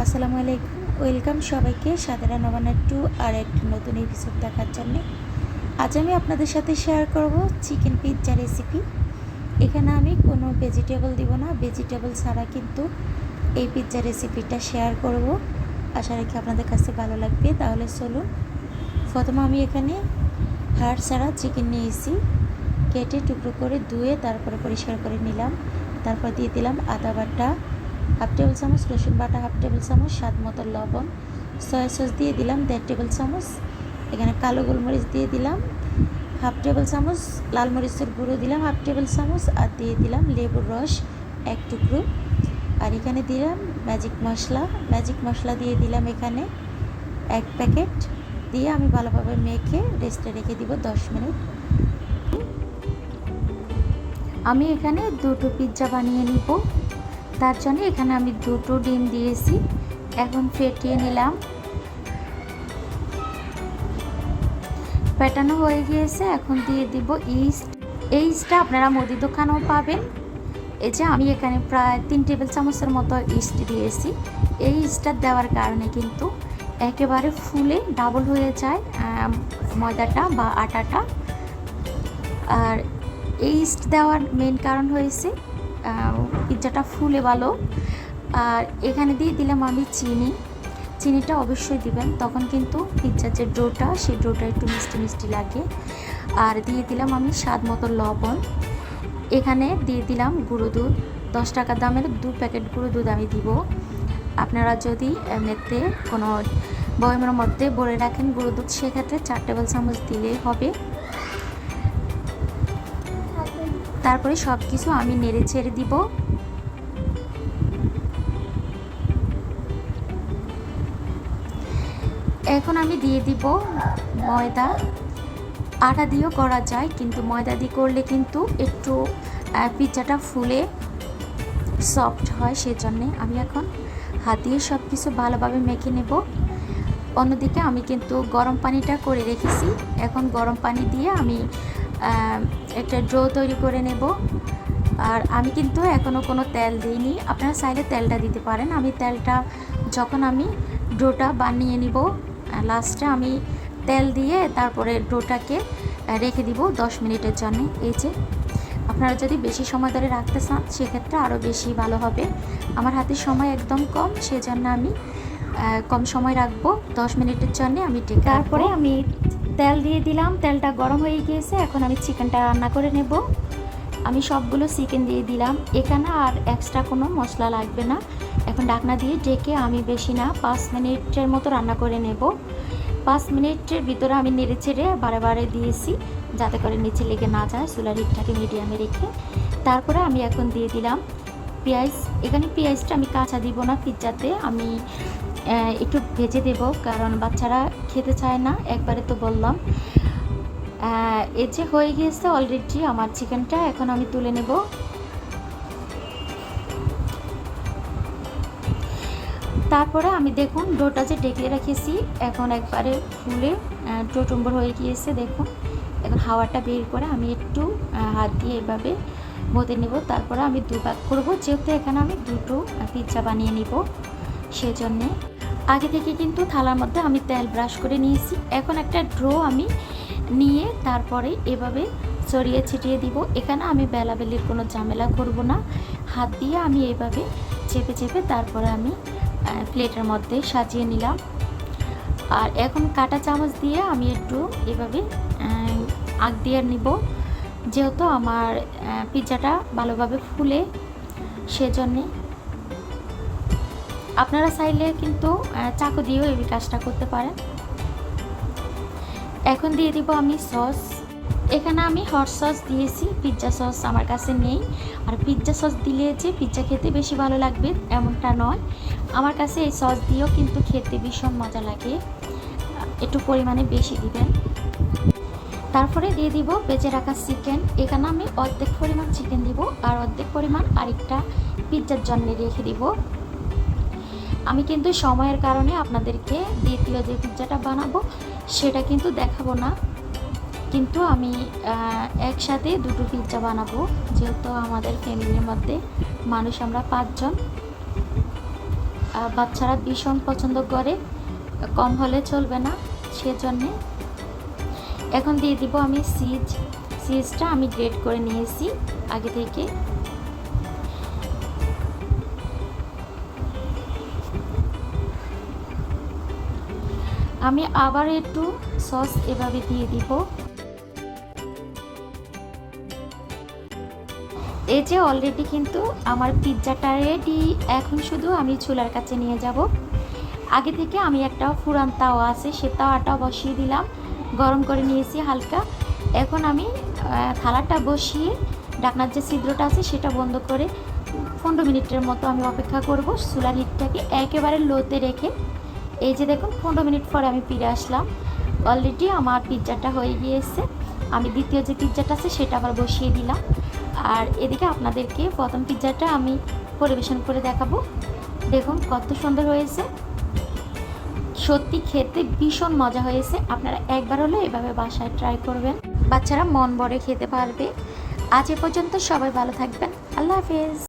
আসসালামু আলাইকুম, ওয়েলকাম সবাইকে সাধারণ নবানের টু আর একটি নতুন এপিসোড দেখার জন্য। আজ আমি আপনাদের সাথে শেয়ার করব চিকেন পিৎজা রেসিপি। এখানে আমি কোনো ভেজিটেবল দিব না, ভেজিটেবল ছাড়া কিন্তু এই পিৎজা রেসিপিটা শেয়ার করব। আশা রাখি আপনাদের কাছে ভালো লাগবে। তাহলে চলুন, প্রথমে আমি এখানে হাড় ছাড়া চিকেন নিয়েছি, কেটে টুকরো করে ধুয়ে তারপরে পরিষ্কার করে নিলাম। তারপর দিয়ে দিলাম আদা বাটা হাফ টেবিল চামচ, রসুন বাটা হাফ টেবিল চামচ, স্বাদ মতো লবণ, সয়া সস দিয়ে দিলাম 1.5 টেবিল চামচ, এখানে কালো গোলমরিচ দিয়ে দিলাম হাফ টেবিল চামচ, লাল মরিচের গুঁড়ো দিলাম হাফ টেবিল চামচ, আর দিয়ে দিলাম লেবুর রস এক টুকরো। আর এখানে দিলাম ম্যাজিক মশলা দিয়ে দিলাম এখানে 1 প্যাকেট। দিয়ে আমি ভালোভাবে মেখে রেস্টে রেখে দিব 10 মিনিট। আমি এখানে দুটো পিৎজা বানিয়ে নিব। তার জন্য এখানে আমি দুটো ডিম দিয়েছি, এখন ফেটিয়ে নিলাম। ফেটানো হয়ে গিয়েছে, এখন দিয়ে দিব ইস্ট। এই ইস্টটা আপনারা মুদি দোকানেও পাবেন। এই যে আমি এখানে প্রায় 3 টেবিল চামচের মতো ইস্ট দিয়েছি। এই ইস্টটা দেওয়ার কারণে কিন্তু একেবারে ফুলে ডাবল হয়ে যায় ময়দাটা বা আটাটা। আর এই ইস্ট দেওয়ার মেন কারণ হয়েছে পিৎজাটা ফুলে ভালো। আর এখানে দিয়ে দিলাম আমি চিনিটা অবশ্যই দিবেন, তখন কিন্তু পিৎজার যে ডোটা সেই ডোটা একটু মিষ্টি মিষ্টি লাগে। আর দিয়ে দিলাম আমি স্বাদ মতো লবণ। এখানে দিয়ে দিলাম গুঁড়ো দুধ, 10 টাকা দামের 2 প্যাকেট গুঁড়ো দুধ আমি দিব। আপনারা যদি এমনিতে কোনো বয়মের মধ্যে ভরে রাখেন গুঁড়ো দুধ, সেক্ষেত্রে 4 টেবিল চামচ দিলেই হবে। তারপরে সব কিছু আমি নেড়ে ছেড়ে দিব। এখন আমি দিয়ে দিব ময়দা। আটা দিয়েও করা যায়, কিন্তু ময়দা দিয়ে করলে কিন্তু একটু পিৎজাটা ফুলে সফট হয়, সেজন্যে আমি এখন হাত দিয়ে সব কিছু ভালোভাবে মেখে নেব। অন্যদিকে আমি কিন্তু গরম পানিটা করে রেখেছি, এখন গরম পানি দিয়ে আমি একটা ডো তৈরি করে নেব। আর আমি কিন্তু এখনও কোনো তেল দিইনি, আপনারা চাইলে তেলটা দিতে পারেন। আমি তেলটা যখন আমি ডোটা বানিয়ে নিব, লাস্টে আমি তেল দিয়ে তারপরে ডোটাকে রেখে দিব 10 মিনিটের জন্য। এই যে আপনারা যদি বেশি সময় ধরে রাখতে চান সেক্ষেত্রে আরও বেশি ভালো হবে। আমার হাতে সময় একদম কম, সেজন্য আমি কম সময় রাখবো। 10 মিনিটের জন্য আমি ঢেকে তারপরে আমি তেল দিয়ে দিলাম। তেলটা গরম হয়ে গিয়েছে, এখন আমি চিকেনটা রান্না করে নেব। আমি সবগুলো চিকেন দিয়ে দিলাম, এখানে আর এক্সট্রা কোনো মশলা লাগবে না। এখন ঢাকনা দিয়ে ঢেকে আমি বেশি না 5 মিনিটের মতো রান্না করে নেব। 5 মিনিটের ভিতরে আমি নেড়ে ছেড়ে বারে দিয়েছি, যাতে করে নিচে লেগে না যায়। চুলার হিটটাকে মিডিয়ামে রেখে তারপরে আমি এখন দিয়ে দিলাম পেঁয়াজ। এখানে পেঁয়াজটা আমি কাঁচা দিব না, পিৎজাতে আমি একটু ভেজে দেব, কারণ বাচ্চারা খেতে চায় না, একবারে তো বললাম। এই যে হয়ে গিয়েছে অলরেডি আমার চিকেনটা, এখন আমি তুলে নেব। তারপরে আমি দেখুন ডোটা যে ঢেকে রেখেছি এখন একবারে ফুলে ডো টুম্বর হয়ে গিয়েছে। দেখুন এখন হাওয়াটা বের করে আমি একটু হাত দিয়ে এভাবে মতে নেব। তারপরে আমি 2 ভাগ করবো, যেহেতু এখানে আমি দুটো পিৎজা বানিয়ে নিব, সেজন্যে আগে থেকে কিন্তু থালার মধ্যে আমি তেল ব্রাশ করে নিয়েছি। এখন একটা ড্রো আমি নিয়ে তারপরে এভাবে ছড়িয়ে ছিটিয়ে দিব। এখানে আমি বেলাবেলির কোনো ঝামেলা করব না, হাত দিয়ে আমি এভাবে চেপে তারপরে আমি প্লেটের মধ্যে সাজিয়ে নিলাম। আর এখন কাঁটা চামচ দিয়ে আমি একটু এভাবে আগ দিয়ে নিব, যেহেতু আমার পিৎজাটা ভালোভাবে ফুলে, সেজন্যে আপনারা চাইলে কিন্তু চাকু দিয়েও এই কাজটা করতে পারেন। এখন দিয়ে দিব আমি সস। এখানে আমি হট সস দিয়েছি, পিৎজা সস আমার কাছে নেই। আর পিৎজা সস দিলে যে পিৎজা খেতে বেশি ভালো লাগবে এমনটা নয়, আমার কাছে এই সস দিয়েও কিন্তু খেতে ভীষণ মজা লাগে, একটু পরিমাণে বেশি দিবেন। তারপরে দিয়ে দিব বেঁচে রাখা চিকেন। এখানে আমি অর্ধেক পরিমাণ চিকেন দিব, আর অর্ধেক পরিমাণ আরেকটা পিৎজার জন্য রেখে দিব। আমি কিন্তু সময়ের কারণে আপনাদেরকে দ্বিতীয় যে পিৎজাটা বানাবো সেটা কিন্তু দেখাবো না, কিন্তু আমি একসাথে দুটো পিৎজা বানাবো, যেহেতু আমাদের ফ্যামিলির মধ্যে মানুষ আমরা 5 জন। বাচ্চারা ভীষণ পছন্দ করে, কম হলে চলবে না, সেজন্যে। এখন দিয়ে দিব আমি চিজটা আমি গ্রেট করে নিয়েছি আগে থেকে। আমি আবার একটু সস এভাবে দিয়ে দিব। এই যে অলরেডি কিন্তু আমার পিৎজাটা রেডি। এখন শুধু আমি চুলার কাছে নিয়ে যাব। আগে থেকে আমি একটা ফুরান তাওয়া আছে, সে তাওয়াটা বসিয়ে দিলাম, গরম করে নিয়েছি হালকা। এখন আমি থালাটা বসিয়ে ঢাকনার যে ছিদ্রটা আছে সেটা বন্ধ করে 15 মিনিটের মতো আমি অপেক্ষা করব। চুলার হিটটাকে একেবারে লোতে রেখে। এই যে দেখুন 15 মিনিট পরে আমি ফিরে আসলাম। অলরেডি আমার পিৎজাটা হয়ে গিয়েছে। আমি দ্বিতীয় যে পিৎজাটা আছে সেটা আবার বসিয়ে দিলাম। আর এদিকে আপনাদেরকে প্রথম পিৎজাটা আমি পরিবেশন করে দেখাবো। দেখুন কত সুন্দর হয়েছে, সত্যি খেতে ভীষণ মজা হয়েছে। আপনারা একবার হলে এভাবে বাসায় ট্রাই করবেন, বাচ্চারা মন ভরে খেতে পারবে। আজ এ পর্যন্ত, সবাই ভালো থাকবেন। আল্লাহ হাফেজ।